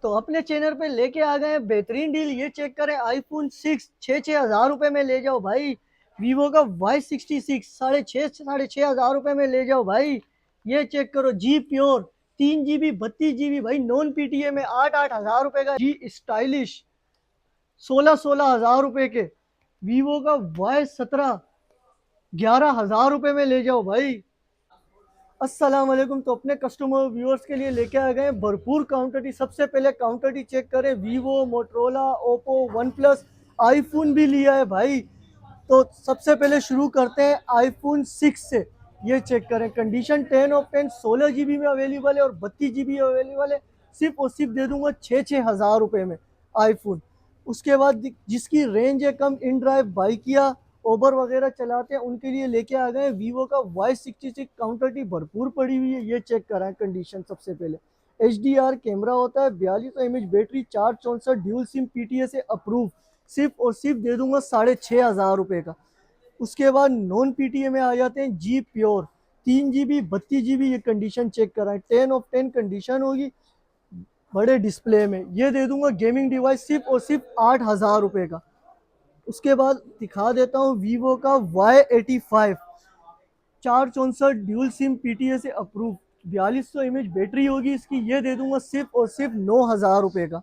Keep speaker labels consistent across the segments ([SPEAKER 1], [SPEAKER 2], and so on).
[SPEAKER 1] तो अपने चैनल पे लेके आ गए हैं बेहतरीन डील। ये चेक करें, आईफोन 6 छः हजार रुपए में ले जाओ भाई। वीवो का Y66 साढ़े छः हजार रुपए में ले जाओ भाई। ये चेक करो, जी प्योर 3 GB 32 GB भाई, नॉन पीटीए में 8-8 हजार रुपए का। जी स्टाइलिश 16-16 हजार रुपए के। वीवो का Y17 11 हजार रुपए में ले जाओ भाई। अस्सलाम वालेकुम। तो अपने कस्टमर व्यूअर्स के लिए लेके आ गए भरपूर काउंटर टी। सबसे पहले काउंटर टी चेक करें, Vivo, Motorola, Oppo, one plus, iPhone भी लिया है भाई। तो सबसे पहले शुरू करते हैं आईफोन 6 से। ये चेक करें, कंडीशन 10/10, 16 GB में अवेलेबल है और 32 GB अवेलेबल है। सिर्फ और सिर्फ दे दूंगा 6-6 हजार रुपए में आईफोन। उसके बाद जिसकी रेंज है कम, इन ड्राइव बाइक या ओबर वगैरह चलाते हैं, उनके लिए लेके आ गए वीवो का Y66। काउंटर टी भरपूर पड़ी हुई है। ये चेक कराएं कंडीशन। सबसे पहले HDR कैमरा होता है, 4200 mAh battery, 464 dual SIM PTA से अप्रूव। सिर्फ और सिर्फ दे दूंगा 6,500 रुपये का। उसके बाद नॉन पीटीए में आ जाते हैं, जी प्योर 3 GB 32 GB। ये कंडीशन चेक कराएं, 10/10 कंडीशन होगी, बड़े डिस्प्ले में। ये दे दूंगा गेमिंग डिवाइस सिर्फ और सिर्फ 8,000 रुपये का। उसके बाद दिखा देता हूँ वीवो का Y85, 464 ड्यूल सिम PTA से अप्रूव, 4200 mAh बैटरी होगी इसकी। ये दे दूंगा सिर्फ और सिर्फ 9,000 रुपये का।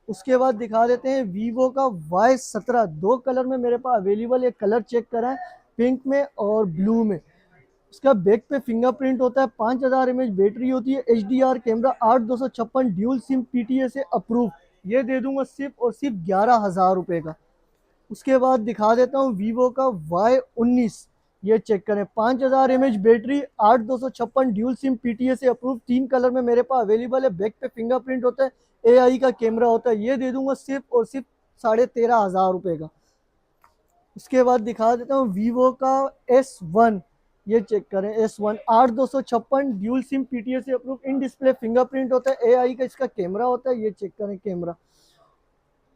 [SPEAKER 1] उसके बाद दिखा देते हैं वीवो का Y17, दो कलर में मेरे पास अवेलेबल है। कलर चेक कराएं, पिंक में और ब्लू में। इसका बैक पे फिंगरप्रिंट होता है, 5000 mAh बैटरी होती है, HDR camera, 8256 dual SIM PTA से अप्रूव। ये दे दूंगा सिर्फ और सिर्फ 11,000 रुपये का। उसके बाद दिखा देता हूँ वीवो का Y19। ये चेक करें, 5000 mAh battery, 8256 dual SIM PTA से अप्रूव, तीन कलर में मेरे पास अवेलेबल है। बैक पे फिंगरप्रिंट होता है, AI का कैमरा होता है। ये दे दूंगा सिर्फ और सिर्फ 13,500 रुपये का। उसके बाद दिखा देता हूँ वीवो का S1। ये चेक करें, S1 8256 ड्यूल सिम PTA से अप्रूव, इन डिस्प्ले फिंगरप्रिंट होता है, AI का इसका कैमरा होता है। ये चेक करें कैमरा,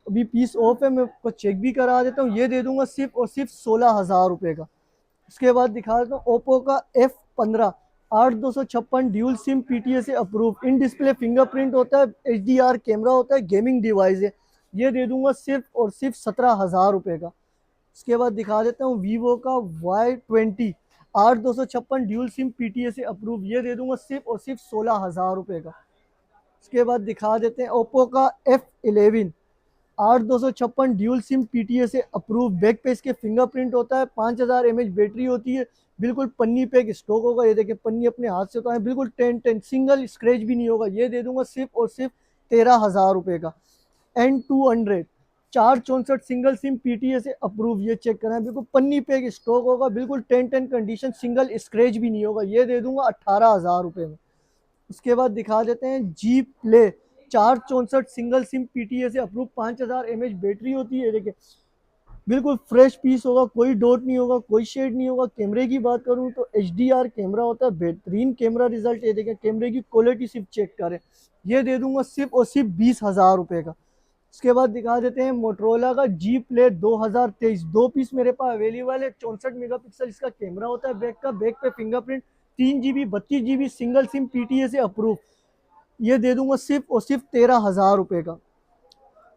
[SPEAKER 1] अभी पीस ऑफ है, मैं आपको चेक भी करा देता हूँ। ये दे दूंगा सिर्फ और सिर्फ 16,000 रुपये का। उसके बाद दिखा देता हूँ ओप्पो का F15, 8256 ड्यूल सिम PTA से अप्रूव, इन डिस्प्ले फिंगरप्रिंट होता है, HDR कैमरा होता है, गेमिंग डिवाइस है। ये दे दूंगा सिर्फ और सिर्फ 17,000 रुपये का। उसके बाद दिखा देता हूँ वीवो का Y20, 8256 ड्यूल सिम PTA से अप्रूव। ये दे दूंगा सिर्फ और सिर्फ 16,000 रुपये का। उसके बाद दिखा देते हैं ओप्पो का F11, 8256 ड्यूल सिम PTA से अप्रूव, बैक पे इसके फिंगरप्रिंट होता है, 5000 mAh बैटरी होती है, बिल्कुल पन्नी पे एक स्टॉक होगा। ये देखिए पन्नी अपने हाथ से उतारे, बिल्कुल 10-10, सिंगल स्क्रैच भी नहीं होगा। ये दे दूंगा सिर्फ और सिर्फ 13,000 रुपये का। N200, 464 सिंगल सिम PTA से अप्रूव। ये चेक करना है, बिल्कुल पन्नी पे एक स्टॉक होगा, बिल्कुल 10-10 कंडीशन, सिंगल स्क्रैच भी नहीं होगा। ये दे दूंगा 18,000 रुपये में। उसके बाद दिखा देते हैं जी प्ले, 464 सिंगल सिम PTA से अप्रूव, 5000 mAh बैटरी होती है। देखिए बिल्कुल फ्रेश पीस होगा, कोई डॉट नहीं होगा, कोई शेड नहीं होगा। कैमरे की बात करूं तो HDR कैमरा होता है, बेहतरीन कैमरा रिजल्ट। ये देखें कैमरे की क्वालिटी सिर्फ चेक करें। ये दे दूंगा सिर्फ और सिर्फ 20,000 रुपये का। उसके बाद दिखा देते हैं मोटरोला का जी प्ले 2023, दो पीस मेरे पास अवेलेबल है। 64 मेगापिक्सल इसका कैमरा होता है, बैक का, बैक पे fingerprint, 3 GB 32 GB single SIM PTA से अप्रूव। ये दे दूंगा सिर्फ और सिर्फ 13,000 रुपये का।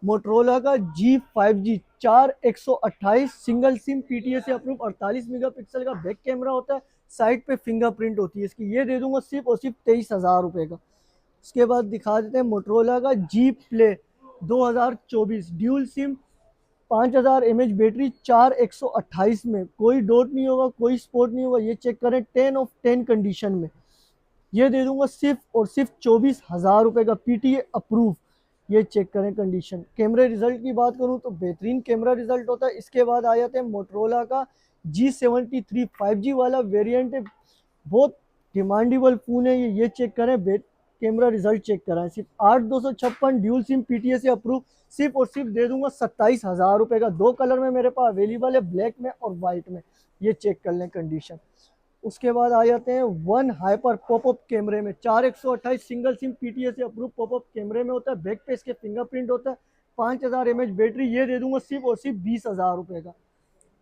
[SPEAKER 1] मोटरोला का G5G 4128 सिंगल सिम PTA से अप्रूव, 48 मेगापिक्सल का बैक कैमरा होता है, साइड पे फिंगरप्रिंट होती है इसकी। ये दे दूंगा सिर्फ और सिर्फ 23,000 रुपये का। उसके बाद दिखा देते हैं मोटरोला का G play 2024, dual SIM, 5000 mAh battery, 4128 में, कोई डॉट नहीं होगा, कोई स्पॉट नहीं होगा। ये चेक करें 10/10 कंडीशन में। ये दे दूंगा सिर्फ और सिर्फ 24,000 रुपये का, PTA अप्रूव। ये चेक करें कंडीशन। कैमरे रिजल्ट की बात करूं तो बेहतरीन कैमरा रिजल्ट होता है। इसके बाद आ जाते हैं मोटरोला का G73 5G वाला वेरिएंट है, बहुत डिमांडेबल फ़ोन है ये चेक करें, कैमरा रिजल्ट चेक कराएं। सिर्फ 8256 ड्यूल सिम PTA से अप्रूव, सिर्फ और सिर्फ दे दूंगा 27,000 रुपये का। दो कलर में मेरे पास अवेलेबल है, ब्लैक में और वाइट में। ये चेक कर लें कंडीशन। उसके बाद आ जाते हैं वन हाइपर पॉपअप कैमरे में, 4128 सिंगल सिम PTA से अप्रूव पॉपअप कैमरे में होता है, बैक पे इसके फिंगरप्रिंट होता है, 5000 mAh बैटरी। ये दे दूंगा सिर्फ और सिर्फ 20,000 रुपये का।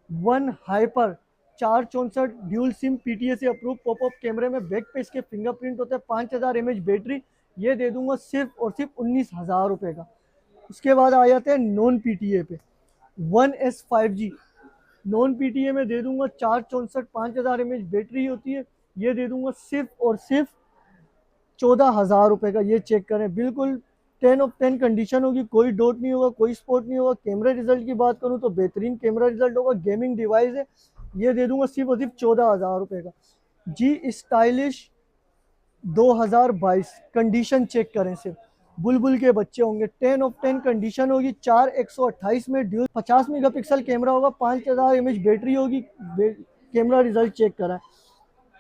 [SPEAKER 1] One hyper 464 dual SIM PTA से अप्रूव पॉपअप कैमरे में, बैक पे इसके फिंगरप्रिंट होता है, 5000 mAh बैटरी। ये दे दूंगा सिर्फ और सिर्फ 19,000 रुपये का। उसके बाद आ जाते हैं नॉन पीटीए पे। 1S5G नॉन पीटीए में दे दूंगा 464 5000 mAh बैटरी होती है। ये दे दूंगा सिर्फ और सिर्फ 14,000 रुपये का। ये चेक करें, बिल्कुल 10 ऑफ 10 कंडीशन होगी, कोई डॉट नहीं होगा, कोई स्पॉट नहीं होगा। कैमरा रिजल्ट की बात करूं तो बेहतरीन कैमरा रिजल्ट होगा, गेमिंग डिवाइस है। ये दे दूंगा सिर्फ और सिर्फ 14,000 रुपये का। जी स्टाइलिश 2022 कंडीशन चेक करें, सिर्फ बुलबुल के बच्चे होंगे, 10 ऑफ 10 कंडीशन होगी। 4 128 में ड्यूल 50 मेगापिक्सल कैमरा होगा, 5000 mAh बैटरी होगी। कैमरा रिजल्ट चेक करा।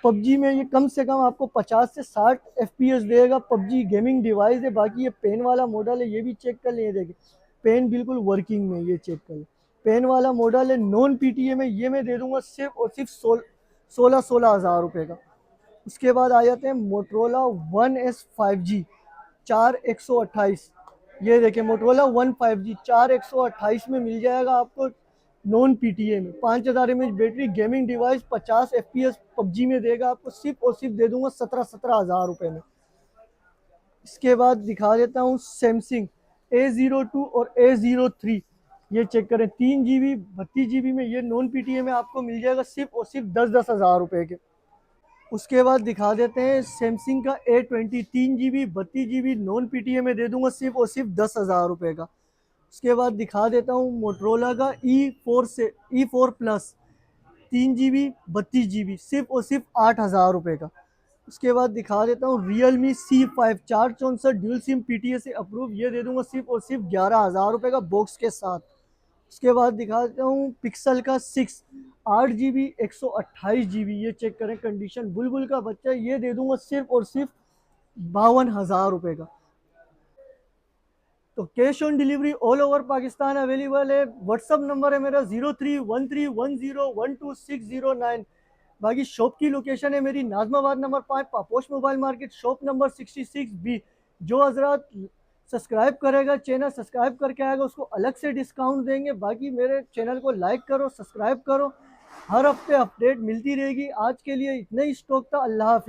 [SPEAKER 1] पबजी में ये कम से कम आपको 50 से 60 FPS देगा। पबजी गेमिंग डिवाइस है। बाकी ये पेन वाला मॉडल है, ये भी चेक कर लें। ये देखिए पेन बिल्कुल वर्किंग में, ये चेक कर लें। पेन वाला मॉडल है नॉन पीटीए में। ये मैं दे दूंगा सिर्फ और सिर्फ 16,000 रुपये का। उसके बाद आ जाते हैं मोटरोला 1S5G 4128। ये देखिए मोटरोला 1 5G 4128 में मिल जाएगा आपको नॉन पीटीए में। 5000 mAh battery, gaming device, 50 FPS PUBG में देगा आपको। सिर्फ और सिर्फ दे दूंगा 17,000 रुपये में। इसके बाद दिखा देता हूँ सैमसंग A02 और A03। ये चेक करें, 3 GB 32 GB में। ये नॉन पीटीए में आपको मिल जाएगा सिर्फ और सिर्फ 10,000 रुपये के। उसके बाद दिखा देते हैं सैमसंग का A20 3 GB 32 GB non PTA में दे दूंगा सिर्फ और सिर्फ 10,000 रुपये का। उसके बाद दिखा देता हूँ मोटरोला का E4 प्लस 3 GB 32 GB सिर्फ और सिर्फ 8,000 रुपये का। उसके बाद दिखा देता हूँ Realme C5 464 dual SIM PTA से अप्रूव। ये दे दूंगा सिर्फ और सिर्फ 11,000 रुपये का बॉक्स के साथ। उसके बाद दिखा देता हूँ पिक्सल का 6 8 GB 128 GB। ये चेक करें, कंडीशन बुलबुल का बच्चा। ये दे दूंगा सिर्फ और सिर्फ 52,000 रुपये का। तो cash on delivery all over Pakistan available है। व्हाट्सअप नंबर है मेरा 0313101269। बाकी शॉप की लोकेशन है मेरी Najmabad number 5 Paposh mobile market, shop number 66B। जो हजरात सब्सक्राइब करेगा, चैनल सब्सक्राइब करके आएगा, उसको अलग से डिस्काउंट देंगे। बाकी मेरे चैनल को लाइक करो, सब्सक्राइब करो, हर हफ्ते अपडेट मिलती रहेगी। आज के लिए इतना ही स्टॉक था। अल्लाह हाफिज़।